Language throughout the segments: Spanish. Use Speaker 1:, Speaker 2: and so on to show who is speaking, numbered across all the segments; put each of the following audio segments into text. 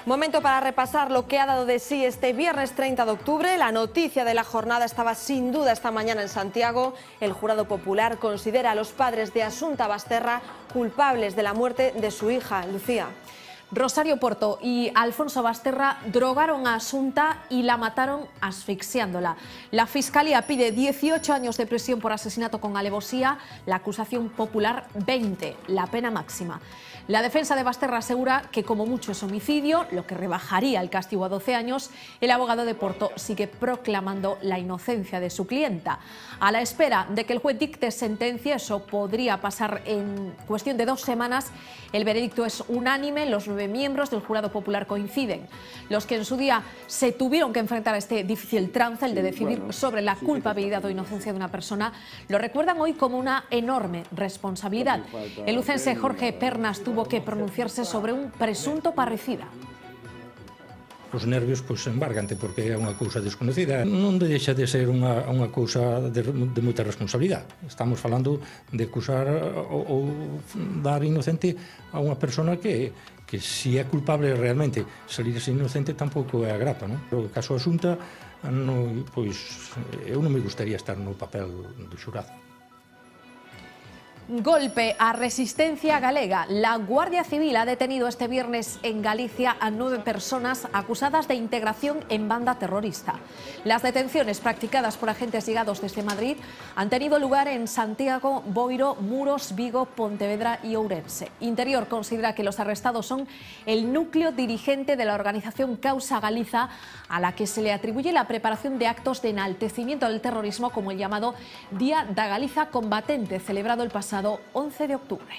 Speaker 1: Momento para repasar lo que ha dado de sí este viernes 30 de octubre. La noticia de la jornada estaba sin duda esta mañana en Santiago. El jurado popular considera a los padres de Asunta Basterra culpables de la muerte de su hija, Lucía.
Speaker 2: Rosario Porto y Alfonso Basterra drogaron a Asunta y la mataron asfixiándola. La Fiscalía pide 18 años de prisión por asesinato con alevosía, la acusación popular 20, la pena máxima. La defensa de Basterra asegura que como mucho es homicidio, lo que rebajaría el castigo a 12 años. El abogado de Porto sigue proclamando la inocencia de su clienta. A la espera de que el juez dicte sentencia, eso podría pasar en cuestión de 2 semanas, el veredicto es unánime, los 9 miembros del jurado popular coinciden. Los que en su día se tuvieron que enfrentar a este difícil trance, el de decidir sobre la culpabilidad o inocencia de una persona, lo recuerdan hoy como una enorme responsabilidad. El lucense Jorge Pernas tuvo que pronunciarse sobre un presunto parricida.
Speaker 3: Os nervios embárgante porque é unha cousa desconocida. Non deixa de ser unha cousa de moita responsabilidade. Estamos falando de acusar ou dar inocente a unha persona que se é culpable realmente, salir inocente tampouco é grata, non? O caso Asunta, eu non me gustaría estar no papel do xurado.
Speaker 2: Golpe a resistencia galega. La Guardia Civil ha detenido este viernes en Galicia a 9 personas acusadas de integración en banda terrorista. Las detenciones practicadas por agentes llegados desde Madrid han tenido lugar en Santiago, Boiro, Muros, Vigo, Pontevedra y Ourense. Interior considera que los arrestados son el núcleo dirigente de la organización Causa Galiza, a la que se le atribuye la preparación de actos de enaltecimiento del terrorismo como el llamado Día da Galiza Combatente, celebrado el pasado 11 de octubre.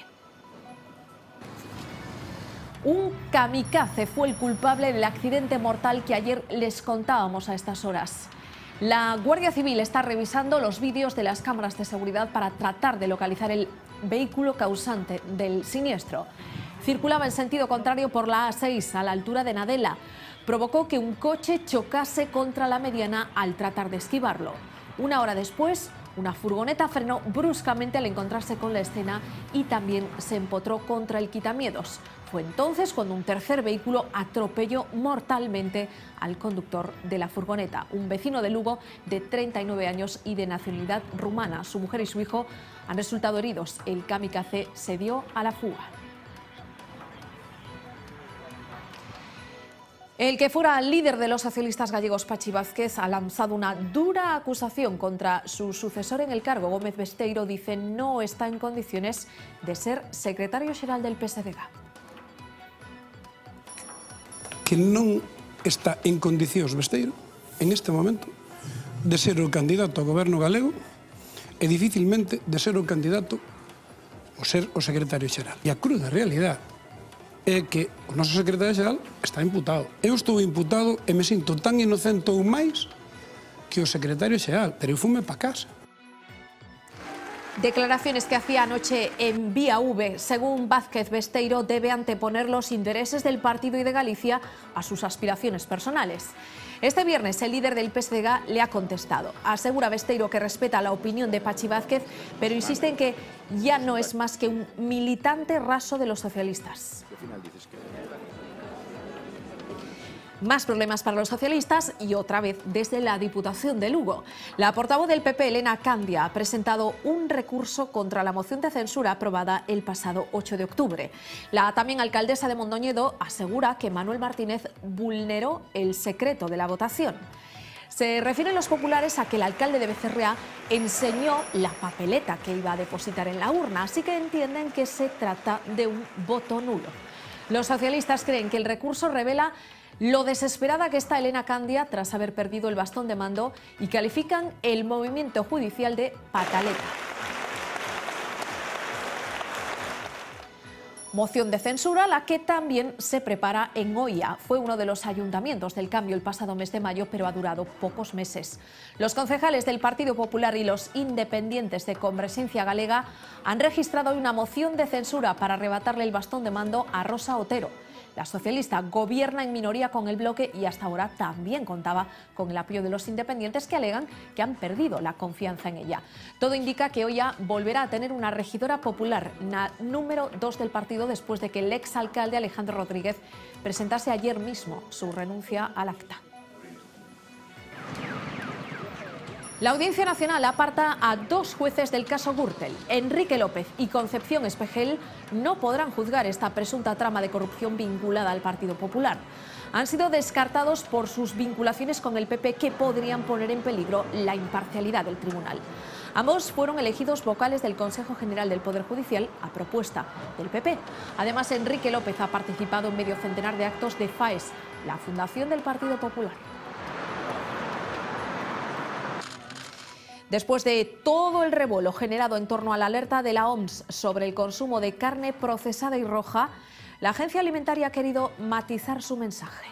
Speaker 2: Un kamikaze fue el culpable del accidente mortal que ayer les contábamos a estas horas. La Guardia Civil está revisando los vídeos de las cámaras de seguridad para tratar de localizar el vehículo causante del siniestro. Circulaba en sentido contrario por la A6 a la altura de Nadela. Provocó que un coche chocase contra la mediana al tratar de esquivarlo. Una hora después, una furgoneta frenó bruscamente al encontrarse con la escena y también se empotró contra el quitamiedos. Fue entonces cuando un tercer vehículo atropelló mortalmente al conductor de la furgoneta, un vecino de Lugo de 39 años y de nacionalidad rumana. Su mujer y su hijo han resultado heridos. El kamikaze se dio a la fuga. El que fuera líder de los socialistas gallegos, Pachi Vázquez, ha lanzado una dura acusación contra su sucesor en el cargo. Gómez Besteiro dice no está en condiciones de ser secretario xeral del PSDG.
Speaker 4: Que non está en condicións Besteiro, en este momento, de ser o candidato ao goberno galego e dificilmente de ser o candidato ou ser o secretario xeral. E a cruda realidade é que o noso secretario xeral está imputado. Eu estou imputado e me sinto tan inocente ou máis que o secretario xeral, pero eu fume pa casa.
Speaker 2: Declaraciones que hacía anoche en Vía V. Según Vázquez, Besteiro debe anteponer los intereses del partido y de Galicia a sus aspiraciones personales. Este viernes el líder del PSDG le ha contestado. Asegura Besteiro que respeta la opinión de Pachi Vázquez, pero insiste en que ya no es más que un militante raso de los socialistas. Más problemas para los socialistas y otra vez desde la Diputación de Lugo. La portavoz del PP, Elena Candia, ha presentado un recurso contra la moción de censura aprobada el pasado 8 de octubre. La también alcaldesa de Mondoñedo asegura que Manuel Martínez vulneró el secreto de la votación. Se refieren los populares a que el alcalde de Becerrea enseñó la papeleta que iba a depositar en la urna, así que entienden que se trata de un voto nulo. Los socialistas creen que el recurso revela lo desesperada que está Elena Candia tras haber perdido el bastón de mando y califican el movimiento judicial de pataleta. Moción de censura, la que también se prepara en Oia. Fue uno de los ayuntamientos del cambio el pasado mes de mayo, pero ha durado pocos meses. Los concejales del Partido Popular y los independientes de Converxencia Galega han registrado hoy una moción de censura para arrebatarle el bastón de mando a Rosa Otero. La socialista gobierna en minoría con el bloque y hasta ahora también contaba con el apoyo de los independientes, que alegan que han perdido la confianza en ella. Todo indica que Oia volverá a tener una regidora popular, la número 2 del partido, después de que el exalcalde Alejandro Rodríguez presentase ayer mismo su renuncia al acta. La Audiencia Nacional aparta a 2 jueces del caso Gürtel. Enrique López y Concepción Espejel no podrán juzgar esta presunta trama de corrupción vinculada al Partido Popular. Han sido descartados por sus vinculaciones con el PP, que podrían poner en peligro la imparcialidad del tribunal. Ambos fueron elegidos vocales del Consejo General del Poder Judicial a propuesta del PP. Además, Enrique López ha participado en medio centenar de actos de FAES, la fundación del Partido Popular. Después de todo el revuelo generado en torno a la alerta de la OMS sobre el consumo de carne procesada y roja, la Agencia Alimentaria ha querido matizar su mensaje.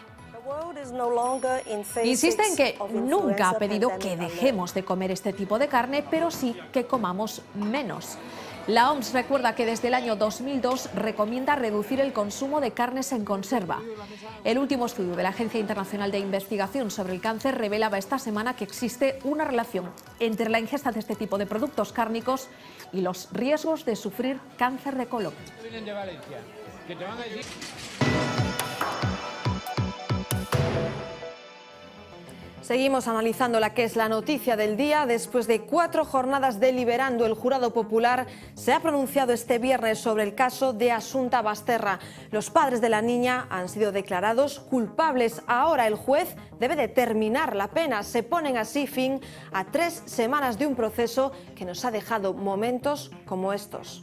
Speaker 2: Insiste en que nunca ha pedido que dejemos de comer este tipo de carne, pero sí que comamos menos. La OMS recuerda que desde el año 2002 recomienda reducir el consumo de carnes en conserva. El último estudio de la Agencia Internacional de Investigación sobre el Cáncer revelaba esta semana que existe una relación entre la ingesta de este tipo de productos cárnicos y los riesgos de sufrir cáncer de colon.
Speaker 1: Seguimos analizando la que es la noticia del día. Después de 4 jornadas deliberando, el jurado popular se ha pronunciado este viernes sobre el caso de Asunta Basterra. Los padres de la niña han sido declarados culpables. Ahora el juez debe determinar la pena. Se ponen así fin a 3 semanas de un proceso que nos ha dejado momentos como estos.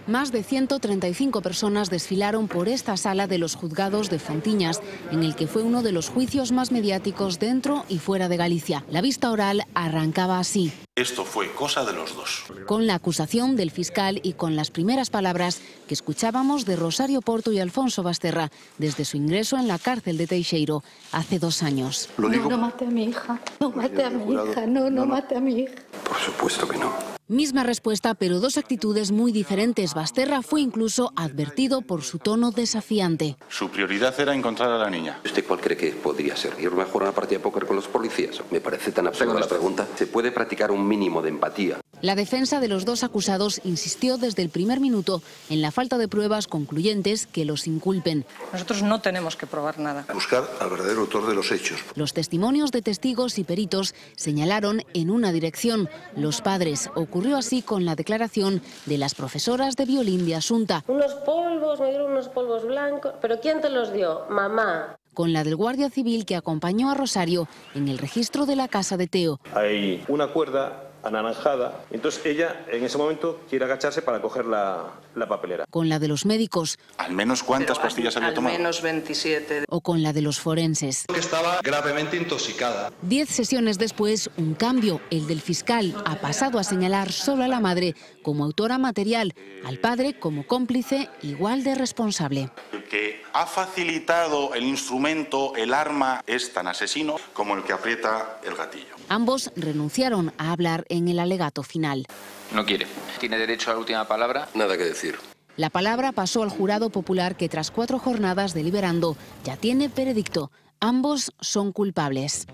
Speaker 5: Más de 135 personas desfilaron por esta sala de los juzgados de Fontiñas, en el que fue uno de los juicios más mediáticos dentro y fuera de Galicia. La vista oral arrancaba así.
Speaker 6: Esto fue cosa de los dos.
Speaker 5: Con la acusación del fiscal y con las primeras palabras que escuchábamos de Rosario Porto y Alfonso Basterra desde su ingreso en la cárcel de Teixeiro hace 2 años.
Speaker 7: No mate a mi hija, no mate a mi hija, no mate a mi hija.
Speaker 6: Por supuesto que no.
Speaker 5: Misma respuesta, pero 2 actitudes muy diferentes. Basterra fue incluso advertido por su tono desafiante.
Speaker 6: Su prioridad era encontrar a la niña.
Speaker 8: ¿Usted cuál cree que podría ser? ¿Ir mejor a una partida de póker con los policías? Me parece tan absurda la pregunta. ¿Se puede practicar un mínimo de empatía?
Speaker 5: La defensa de los 2 acusados insistió desde el primer minuto en la falta de pruebas concluyentes que los inculpen.
Speaker 9: Nosotros no tenemos que probar nada.
Speaker 6: Buscar al verdadero autor de los hechos.
Speaker 5: Los testimonios de testigos y peritos señalaron en una dirección: los padres. Ocurrió así con la declaración de las profesoras de violín de Asunta.
Speaker 10: Unos polvos, me dieron unos polvos blancos. ¿Pero quién te los dio? Mamá.
Speaker 5: Con la del guardia civil que acompañó a Rosario en el registro de la casa de Teo.
Speaker 11: Hay una cuerda anaranjada, entonces ella en ese momento quiere agacharse para coger la papelera.
Speaker 5: Con la de los médicos.
Speaker 6: ¿Al menos cuántas pastillas había tomado?
Speaker 9: Al menos 27.
Speaker 5: O con la de los forenses.
Speaker 12: Que estaba gravemente intoxicada.
Speaker 5: 10 sesiones después, un cambio. El del fiscal ha pasado a señalar solo a la madre como autora material, al padre como cómplice igual de responsable.
Speaker 6: El que ha facilitado el instrumento, el arma, es tan asesino como el que aprieta el gatillo.
Speaker 5: Ambos renunciaron a hablar en el alegato final.
Speaker 13: No quiere. ¿Tiene derecho a la última palabra?
Speaker 8: Nada que decir.
Speaker 5: La palabra pasó al jurado popular, que tras 4 jornadas deliberando ya tiene veredicto. Ambos son culpables.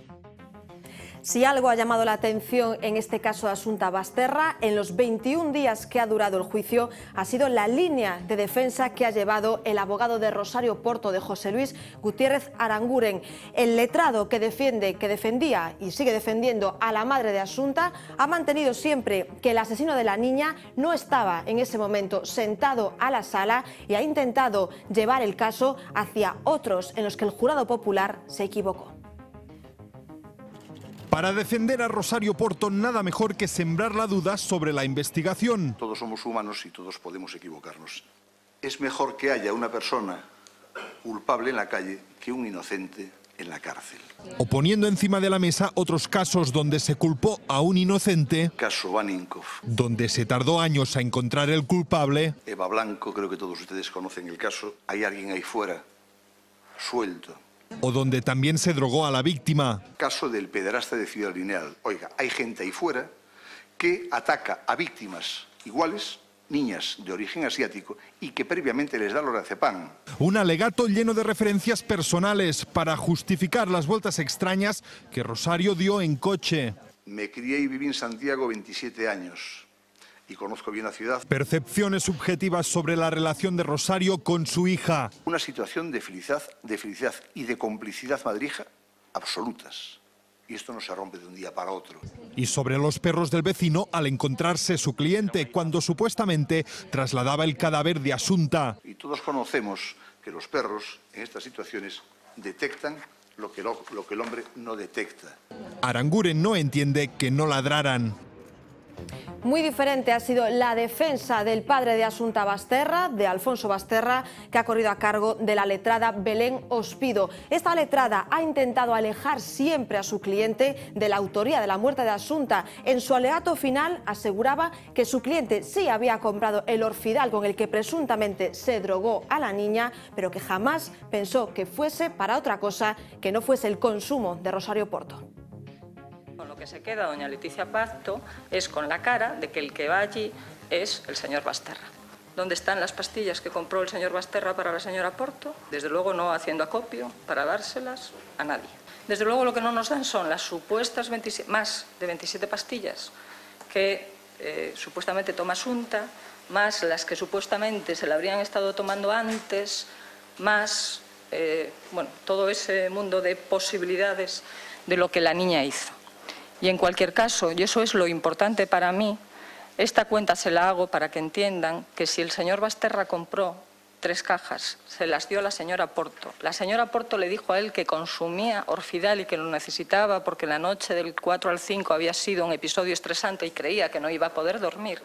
Speaker 1: Si algo ha llamado la atención en este caso de Asunta Basterra, en los 21 días que ha durado el juicio, ha sido la línea de defensa que ha llevado el abogado de Rosario Porto, de José Luis Gutiérrez Aranguren. El letrado que defendía y sigue defendiendo a la madre de Asunta ha mantenido siempre que el asesino de la niña no estaba en ese momento sentado a la sala, y ha intentado llevar el caso hacia otros en los que el jurado popular se equivocó.
Speaker 14: Para defender a Rosario Porto, nada mejor que sembrar la duda sobre la investigación.
Speaker 6: Todos somos humanos y todos podemos equivocarnos. Es mejor que haya una persona culpable en la calle que un inocente en la cárcel.
Speaker 14: O poniendo encima de la mesa otros casos donde se culpó a un inocente.
Speaker 6: Caso Vaninkov.
Speaker 14: Donde se tardó años a encontrar el culpable.
Speaker 6: Eva Blanco, creo que todos ustedes conocen el caso. Hay alguien ahí fuera, suelto.
Speaker 14: O donde también se drogó a la víctima.
Speaker 6: Caso del pederasta de Ciudad Lineal. Oiga, hay gente ahí fuera que ataca a víctimas iguales niñas de origen asiático y que previamente les da lorazepam.
Speaker 14: Un alegato lleno de referencias personales para justificar las vueltas extrañas que Rosario dio en coche.
Speaker 6: Me crié y viví en Santiago 27 años y conozco bien la ciudad.
Speaker 14: Percepciones subjetivas sobre la relación de Rosario con su hija.
Speaker 6: Una situación de felicidad y de complicidad madrija absolutas. Y esto no se rompe de un día para otro.
Speaker 14: Y sobre los perros del vecino al encontrarse su cliente cuando supuestamente trasladaba el cadáver de Asunta.
Speaker 6: Y todos conocemos que los perros en estas situaciones detectan lo que el hombre no detecta.
Speaker 14: Aranguren no entiende que no ladraran.
Speaker 1: Muy diferente ha sido la defensa del padre de Asunta Basterra, de Alfonso Basterra, que ha corrido a cargo de la letrada Belén Ospido. Esta letrada ha intentado alejar siempre a su cliente de la autoría de la muerte de Asunta. En su alegato final aseguraba que su cliente sí había comprado el Orfidal con el que presuntamente se drogó a la niña, pero que jamás pensó que fuese para otra cosa que no fuese el consumo de Rosario Porto.
Speaker 9: Con lo que se queda doña Leticia Pazto es con la cara de que el que va allí es el señor Basterra. ¿Dónde están las pastillas que compró el señor Basterra para la señora Porto? Desde luego no haciendo acopio para dárselas a nadie. Desde luego lo que no nos dan son las supuestas más de 27 pastillas que supuestamente toma Asunta, más las que supuestamente se le habrían estado tomando antes, más bueno, todo ese mundo de posibilidades de lo que la niña hizo. Y en cualquier caso, y eso es lo importante para mí, esta cuenta se la hago para que entiendan que si el señor Basterra compró 3 cajas, se las dio a la señora Porto. La señora Porto le dijo a él que consumía Orfidal y que lo necesitaba porque la noche del 4 al 5 había sido un episodio estresante y creía que no iba a poder dormir.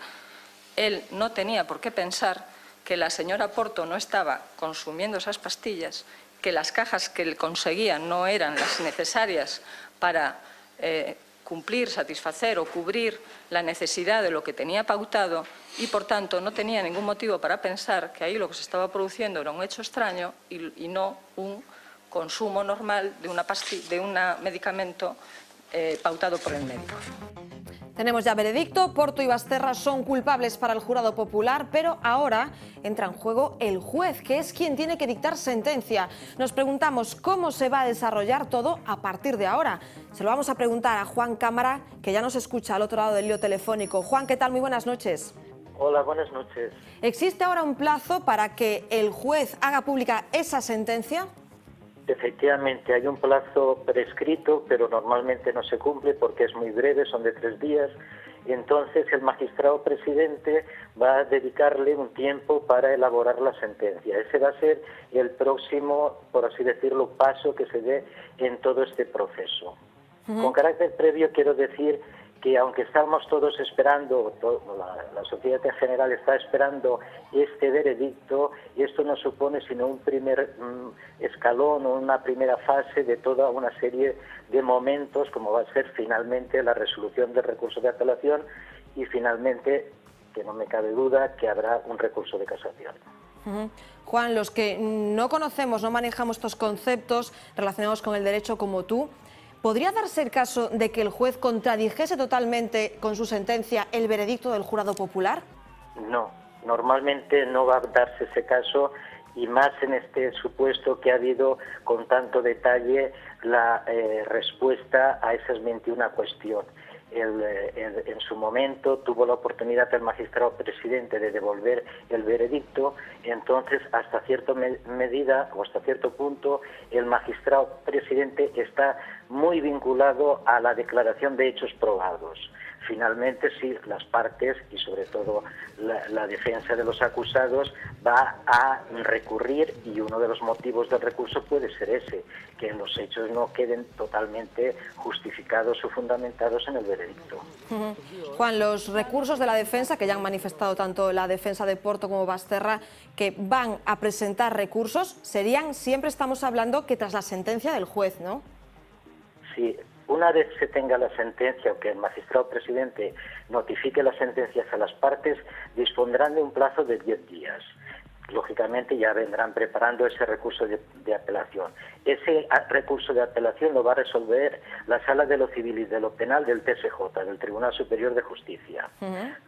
Speaker 9: Él no tenía por qué pensar que la señora Porto no estaba consumiendo esas pastillas, que las cajas que le conseguían no eran las necesarias para cumplir, satisfacer o cubrir la necesidad de lo que tenía pautado y, por tanto, no tenía ningún motivo para pensar que ahí lo que se estaba produciendo era un hecho extraño y no un consumo normal de un medicamento pautado por el médico.
Speaker 1: Tenemos ya veredicto, Porto y Basterra son culpables para el jurado popular, pero ahora entra en juego el juez, que es quien tiene que dictar sentencia. Nos preguntamos cómo se va a desarrollar todo a partir de ahora. Se lo vamos a preguntar a Juan Cámara, que ya nos escucha al otro lado del hilo telefónico. Juan, ¿qué tal? Muy buenas noches.
Speaker 15: Hola, buenas noches.
Speaker 1: ¿Existe ahora un plazo para que el juez haga pública esa sentencia?
Speaker 15: Efectivamente, hay un plazo prescrito, pero normalmente no se cumple porque es muy breve, son de 3 días. Entonces, el magistrado presidente va a dedicarle un tiempo para elaborar la sentencia. Ese va a ser el próximo, por así decirlo, paso que se dé en todo este proceso. Con carácter previo, quiero decir que aunque estamos todos esperando, la sociedad en general está esperando este veredicto, esto no supone sino un primer escalón o una primera fase de toda una serie de momentos, como va a ser finalmente la resolución del recurso de apelación y finalmente, que no me cabe duda, que habrá un recurso de casación.
Speaker 1: Juan, los que no conocemos, no manejamos estos conceptos relacionados con el derecho como tú, ¿podría darse el caso de que el juez contradijese totalmente con su sentencia el veredicto del jurado popular?
Speaker 15: No, normalmente no va a darse ese caso y más en este supuesto que ha habido con tanto detalle la respuesta a esas 21 cuestiones. En su momento tuvo la oportunidad el magistrado presidente de devolver el veredicto, entonces hasta cierta medida o hasta cierto punto el magistrado presidente está muy vinculado a la declaración de hechos probados. Finalmente, sí, las partes y sobre todo la defensa de los acusados va a recurrir y uno de los motivos del recurso puede ser ese, que los hechos no queden totalmente justificados o fundamentados en el veredicto.
Speaker 1: Juan, los recursos de la defensa, que ya han manifestado tanto la defensa de Porto como Basterra, que van a presentar recursos, serían, siempre estamos hablando que tras la sentencia del juez, ¿no?
Speaker 15: Sí. Una vez se tenga la sentencia o que el magistrado presidente notifique las sentencias a las partes, dispondrán de un plazo de 10 días. lógicamente ya vendrán preparando ese recurso de apelación. Ese recurso de apelación lo va a resolver la Sala de lo Civil y de lo Penal del TSJ, del Tribunal Superior de Justicia.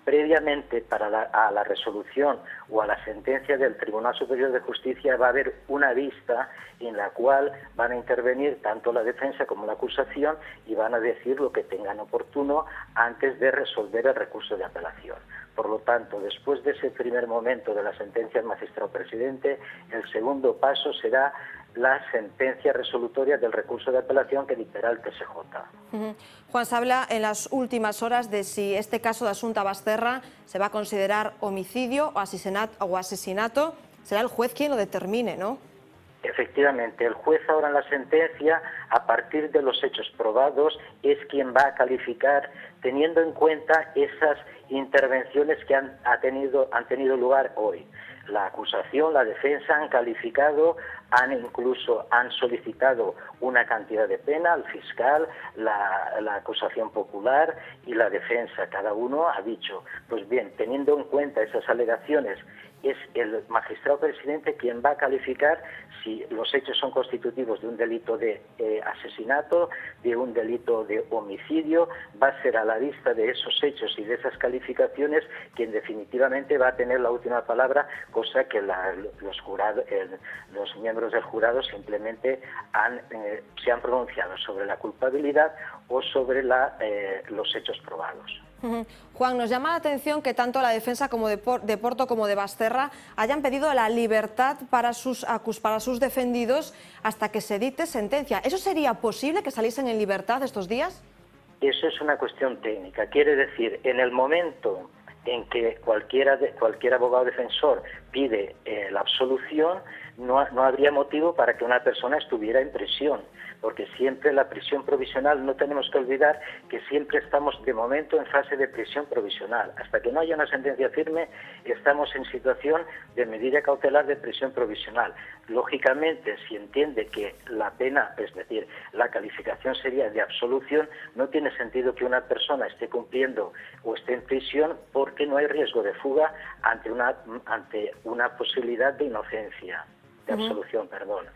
Speaker 15: Previamente, a la resolución o a la sentencia del Tribunal Superior de Justicia va a haber una vista en la cual van a intervenir tanto la defensa como la acusación y van a decir lo que tengan oportuno antes de resolver el recurso de apelación. Por lo tanto, después de ese primer momento de la sentencia del magistrado presidente, el segundo paso será la sentencia resolutoria del recurso de apelación que dictará el TSJ.
Speaker 1: Juan, se habla en las últimas horas de si este caso de Asunta Basterra se va a considerar homicidio o asesinato. Será el juez quien lo determine, ¿no?
Speaker 15: Efectivamente, el juez ahora en la sentencia, a partir de los hechos probados, es quien va a calificar, teniendo en cuenta esas intervenciones que han tenido lugar hoy. La acusación, la defensa han calificado, han solicitado una cantidad de pena al fiscal, la acusación popular y la defensa. Cada uno ha dicho, pues bien, teniendo en cuenta esas alegaciones, es el magistrado presidente quien va a calificar si los hechos son constitutivos de un delito de asesinato, de un delito de homicidio. Va a ser a la vista de esos hechos y de esas calificaciones quien definitivamente va a tener la última palabra, cosa que los miembros del jurado simplemente se han pronunciado sobre la culpabilidad o sobre los hechos probados.
Speaker 1: Juan, nos llama la atención que tanto la defensa como de Porto como de Basterra hayan pedido la libertad para sus defendidos hasta que se dicte sentencia. ¿Eso sería posible que saliesen en libertad estos días?
Speaker 15: Eso es una cuestión técnica. Quiere decir, en el momento en que cualquier abogado defensor pide la absolución, no habría motivo para que una persona estuviera en prisión, porque siempre la prisión provisional, no tenemos que olvidar que siempre estamos de momento en fase de prisión provisional. Hasta que no haya una sentencia firme, estamos en situación de medida cautelar de prisión provisional. Lógicamente, si entiende que la pena, es decir, la calificación sería de absolución, no tiene sentido que una persona esté cumpliendo o esté en prisión porque no hay riesgo de fuga ante una posibilidad de inocencia, de absolución, perdón.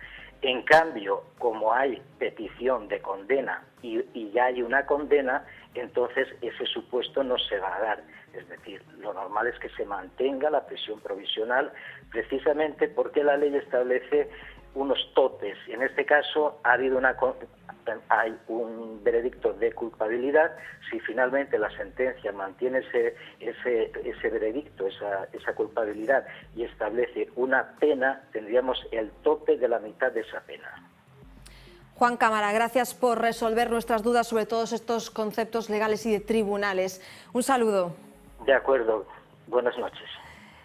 Speaker 15: En cambio, como hay petición de condena y ya hay una condena, entonces ese supuesto no se va a dar. Es decir, lo normal es que se mantenga la prisión provisional, precisamente porque la ley establece unos topes. En este caso hay un veredicto de culpabilidad. Si finalmente la sentencia mantiene ese veredicto, esa culpabilidad, y establece una pena, tendríamos el tope de la mitad de esa pena.
Speaker 1: Juan Cámara, gracias por resolver nuestras dudas sobre todos estos conceptos legales y de tribunales. Un saludo.
Speaker 15: De acuerdo. Buenas noches.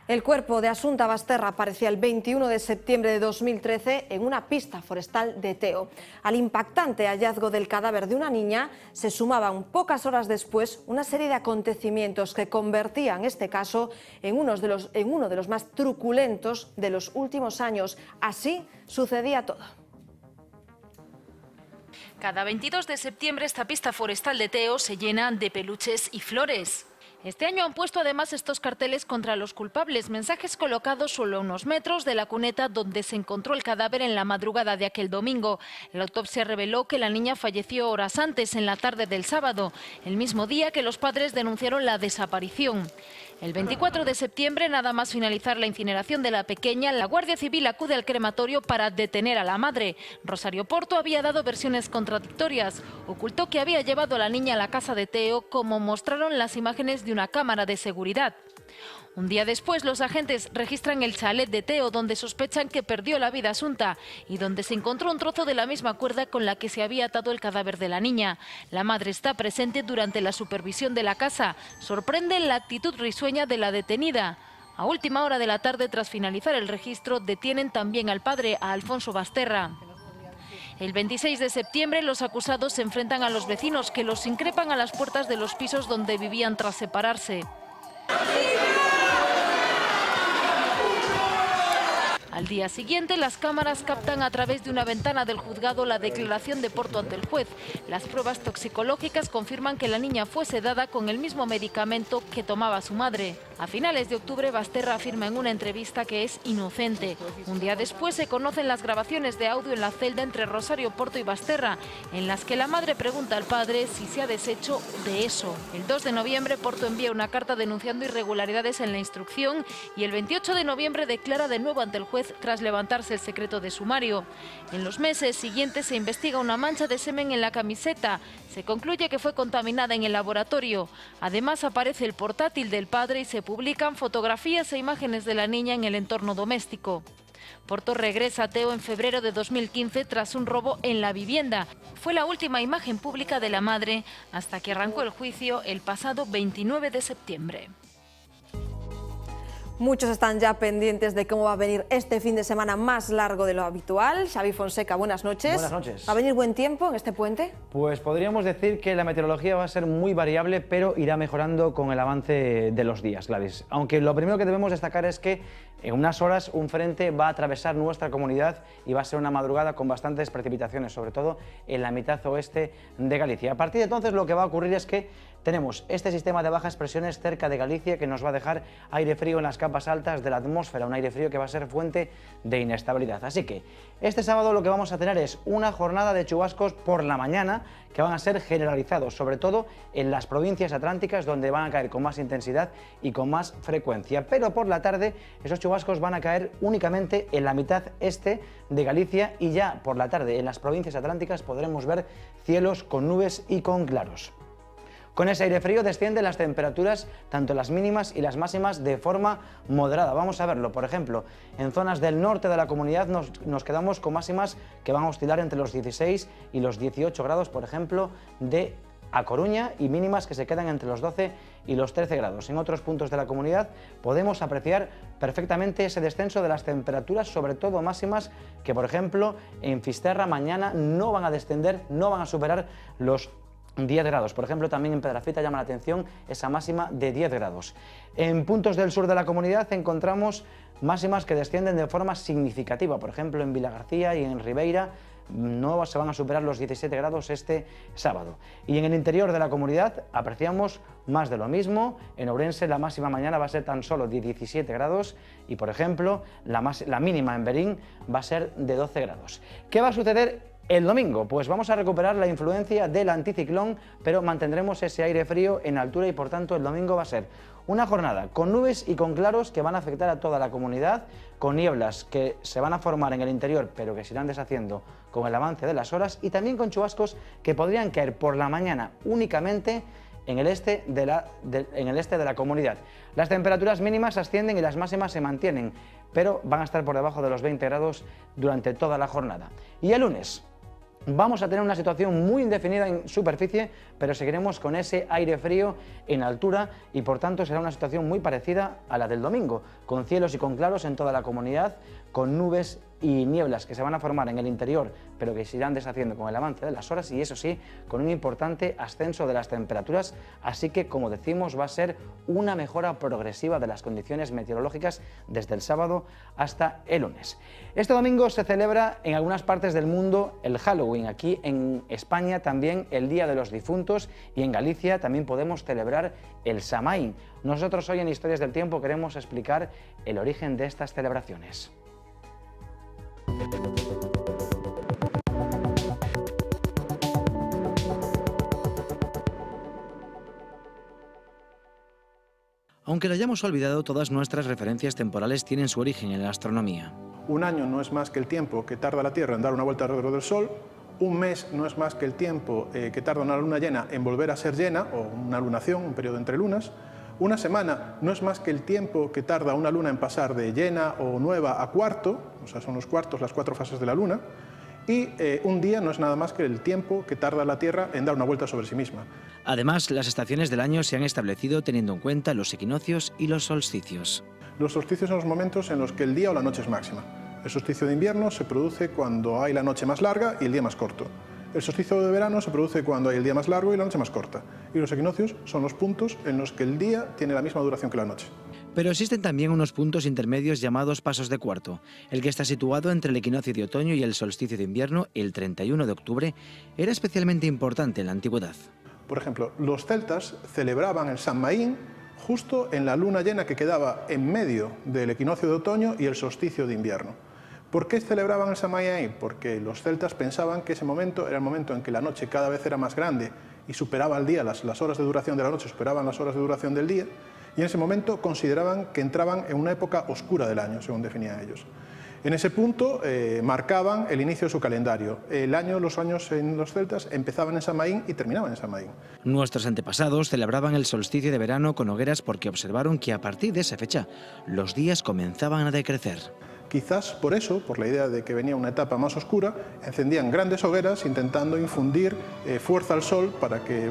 Speaker 1: El cuerpo de Asunta Basterra aparecía el 21 de septiembre de 2013 en una pista forestal de Teo. Al impactante hallazgo del cadáver de una niña se sumaban pocas horas después una serie de acontecimientos que convertían este caso en uno de los más truculentos de los últimos años. Así sucedía todo.
Speaker 16: Cada 22 de septiembre esta pista forestal de Teo se llena de peluches y flores. Este año han puesto además estos carteles contra los culpables, mensajes colocados solo a unos metros de la cuneta donde se encontró el cadáver en la madrugada de aquel domingo. La autopsia reveló que la niña falleció horas antes, en la tarde del sábado, el mismo día que los padres denunciaron la desaparición. El 24 de septiembre, nada más finalizar la incineración de la pequeña, la Guardia Civil acude al crematorio para detener a la madre. Rosario Porto había dado versiones contradictorias. Ocultó que había llevado a la niña a la casa de Teo, como mostraron las imágenes de una cámara de seguridad. Un día después, los agentes registran el chalet de Teo, donde sospechan que perdió la vida Asunta y donde se encontró un trozo de la misma cuerda con la que se había atado el cadáver de la niña. La madre está presente durante la supervisión de la casa. Sorprende la actitud risueña de la detenida. A última hora de la tarde, tras finalizar el registro, detienen también al padre, a Alfonso Basterra. El 26 de septiembre, los acusados se enfrentan a los vecinos, que los increpan a las puertas de los pisos donde vivían tras separarse. Al día siguiente, las cámaras captan a través de una ventana del juzgado la declaración de Porto ante el juez. Las pruebas toxicológicas confirman que la niña fue sedada con el mismo medicamento que tomaba su madre. A finales de octubre, Basterra afirma en una entrevista que es inocente. Un día después se conocen las grabaciones de audio en la celda entre Rosario Porto y Basterra, en las que la madre pregunta al padre si se ha deshecho de eso. El 2 de noviembre, Porto envía una carta denunciando irregularidades en la instrucción y el 28 de noviembre declara de nuevo ante el juez tras levantarse el secreto de sumario. En los meses siguientes se investiga una mancha de semen en la camiseta. Se concluye que fue contaminada en el laboratorio. Además aparece el portátil del padre y se publican fotografías e imágenes de la niña en el entorno doméstico. Porto regresa a Teo en febrero de 2015 tras un robo en la vivienda. Fue la última imagen pública de la madre hasta que arrancó el juicio el pasado 29 de septiembre.
Speaker 1: Muchos están ya pendientes de cómo va a venir este fin de semana más largo de lo habitual. Xavi Fonseca, buenas noches.
Speaker 17: Buenas noches.
Speaker 1: ¿Va a venir buen tiempo en este puente?
Speaker 17: Pues podríamos decir que la meteorología va a ser muy variable, pero irá mejorando con el avance de los días, Gladys. Aunque lo primero que debemos destacar es que en unas horas un frente va a atravesar nuestra comunidad y va a ser una madrugada con bastantes precipitaciones, sobre todo en la mitad oeste de Galicia. A partir de entonces lo que va a ocurrir es que tenemos este sistema de bajas presiones cerca de Galicia que nos va a dejar aire frío en las capas altas de la atmósfera, un aire frío que va a ser fuente de inestabilidad. Así que este sábado lo que vamos a tener es una jornada de chubascos por la mañana que van a ser generalizados, sobre todo en las provincias atlánticas donde van a caer con más intensidad y con más frecuencia. Pero por la tarde esos chubascos van a caer únicamente en la mitad este de Galicia y ya por la tarde en las provincias atlánticas podremos ver cielos con nubes y con claros. Con ese aire frío descienden las temperaturas, tanto las mínimas y las máximas, de forma moderada. Vamos a verlo, por ejemplo, en zonas del norte de la comunidad nos quedamos con máximas que van a oscilar entre los 16 y los 18 grados, por ejemplo, de A Coruña, y mínimas que se quedan entre los 12 y los 13 grados. En otros puntos de la comunidad podemos apreciar perfectamente ese descenso de las temperaturas, sobre todo máximas que, por ejemplo, en Fisterra mañana no van a descender, no van a superar los 10 grados. Por ejemplo, también en Pedrafita llama la atención esa máxima de 10 grados. En puntos del sur de la comunidad encontramos máximas que descienden de forma significativa. Por ejemplo, en Vilagarcía y en Ribeira no se van a superar los 17 grados este sábado. Y en el interior de la comunidad apreciamos más de lo mismo. En Ourense la máxima mañana va a ser tan solo de 17 grados y, por ejemplo, la mínima en Berín va a ser de 12 grados. ¿Qué va a suceder el domingo? Pues vamos a recuperar la influencia del anticiclón, pero mantendremos ese aire frío en altura y por tanto el domingo va a ser una jornada con nubes y con claros que van a afectar a toda la comunidad, con nieblas que se van a formar en el interior pero que se irán deshaciendo con el avance de las horas, y también con chubascos que podrían caer por la mañana únicamente en el este de la comunidad. Las temperaturas mínimas ascienden y las máximas se mantienen, pero van a estar por debajo de los 20 grados durante toda la jornada. Y el lunes vamos a tener una situación muy indefinida en superficie, pero seguiremos con ese aire frío en altura y por tanto será una situación muy parecida a la del domingo, con cielos y con claros en toda la comunidad, con nubes y nieblas que se van a formar en el interior, pero que se irán deshaciendo con el avance de las horas y, eso sí, con un importante ascenso de las temperaturas, así que, como decimos, va a ser una mejora progresiva de las condiciones meteorológicas desde el sábado hasta el lunes. Este domingo se celebra en algunas partes del mundo el Halloween, aquí en España también el Día de los Difuntos y en Galicia también podemos celebrar el Samaín. Nosotros hoy en Historias del Tiempo queremos explicar el origen de estas celebraciones.
Speaker 18: Aunque lo hayamos olvidado, todas nuestras referencias temporales tienen su origen en la astronomía.
Speaker 19: Un año no es más que el tiempo que tarda la Tierra en dar una vuelta alrededor del Sol. Un mes no es más que el tiempo que tarda una luna llena en volver a ser llena, o una lunación, un periodo entre lunas. Una semana no es más que el tiempo que tarda una luna en pasar de llena o nueva a cuarto, o sea, son los cuartos, las 4 fases de la luna. Y un día no es nada más que el tiempo que tarda la Tierra en dar una vuelta sobre sí misma.
Speaker 18: Además, las estaciones del año se han establecido teniendo en cuenta los equinoccios y los solsticios.
Speaker 19: Los solsticios son los momentos en los que el día o la noche es máxima. El solsticio de invierno se produce cuando hay la noche más larga y el día más corto. El solsticio de verano se produce cuando hay el día más largo y la noche más corta. Y los equinoccios son los puntos en los que el día tiene la misma duración que la noche.
Speaker 18: Pero existen también unos puntos intermedios llamados pasos de cuarto. El que está situado entre el equinoccio de otoño y el solsticio de invierno, el 31 de octubre, era especialmente importante en la antigüedad.
Speaker 19: Por ejemplo, los celtas celebraban el Samaín justo en la luna llena que quedaba en medio del equinoccio de otoño y el solsticio de invierno. ¿Por qué celebraban el Samaín ahí? Porque los celtas pensaban que ese momento era el momento en que la noche cada vez era más grande y superaba el día, las horas de duración de la noche superaban las horas de duración del día, y en ese momento consideraban que entraban en una época oscura del año, según definían ellos. En ese punto marcaban el inicio de su calendario. Los años en los celtas empezaban en Samaín y terminaban en Samaín.
Speaker 18: Nuestros antepasados celebraban el solsticio de verano con hogueras porque observaron que a partir de esa fecha los días comenzaban a decrecer.
Speaker 19: Quizás por eso, por la idea de que venía una etapa más oscura, encendían grandes hogueras intentando infundir fuerza al sol para que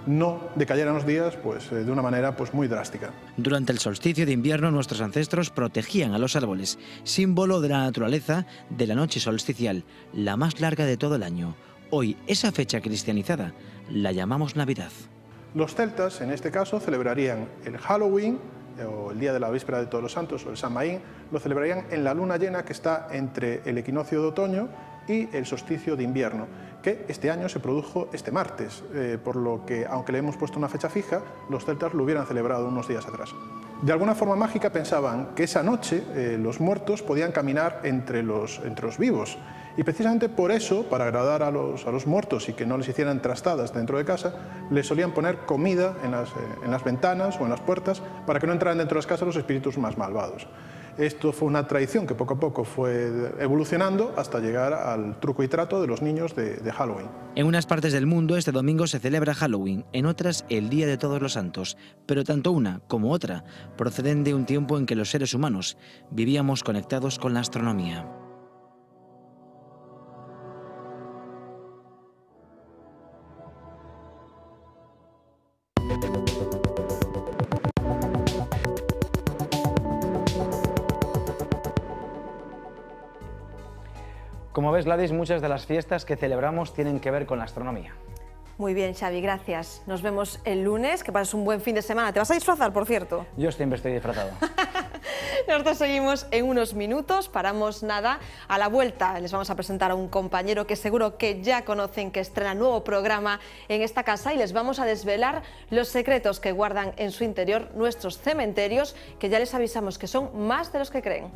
Speaker 19: no decayeran los días de una manera muy drástica.
Speaker 18: Durante el solsticio de invierno nuestros ancestros protegían a los árboles, símbolo de la naturaleza de la noche solsticial, la más larga de todo el año. Hoy esa fecha cristianizada la llamamos Navidad.
Speaker 19: Los celtas, en este caso, celebrarían el Halloween, o el día de la víspera de Todos los Santos, o el Samaín, lo celebrarían en la luna llena que está entre el equinoccio de otoño y el solsticio de invierno, que este año se produjo este martes, por lo que, aunque le hemos puesto una fecha fija, los celtas lo hubieran celebrado unos días atrás. De alguna forma mágica pensaban que esa noche los muertos podían caminar entre los vivos, y precisamente por eso, para agradar a los muertos y que no les hicieran trastadas dentro de casa, les solían poner comida en las ventanas o en las puertas para que no entraran dentro de las casas los espíritus más malvados. Esto fue una tradición que poco a poco fue evolucionando hasta llegar al truco y trato de los niños de Halloween.
Speaker 18: En unas partes del mundo este domingo se celebra Halloween, en otras el Día de Todos los Santos, pero tanto una como otra proceden de un tiempo en que los seres humanos vivíamos conectados con la astronomía.
Speaker 17: Como ves, Gladys, muchas de las fiestas que celebramos tienen que ver con la astronomía.
Speaker 1: Muy bien, Xavi, gracias. Nos vemos el lunes, que pases un buen fin de semana. ¿Te vas a disfrazar, por cierto?
Speaker 17: Yo siempre estoy disfrazado.
Speaker 1: Nosotros seguimos en unos minutos, paramos nada. A la vuelta les vamos a presentar a un compañero que seguro que ya conocen, que estrena nuevo programa en esta casa, y les vamos a desvelar los secretos que guardan en su interior nuestros cementerios, que ya les avisamos que son más de los que creen.